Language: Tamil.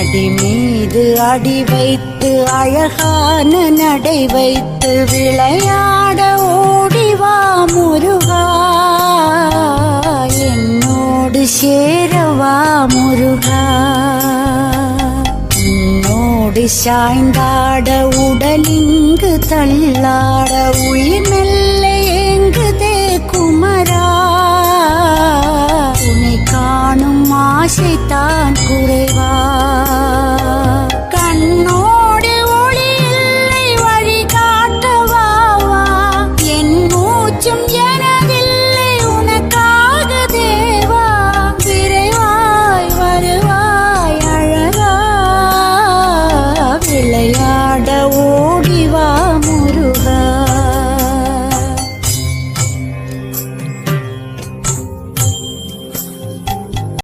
அடி மீது அடி வைத்து அழகான நடை வைத்து விளையாட ஓடிவா முருகா, என்னோடு சேரவா முருகா. உன்னோடு சாய்ந்தாட உடலிங்கு தள்ளாட உயிர் மெல்ல ஏங்குதே குமரா, உன்னை காணும் ஆசை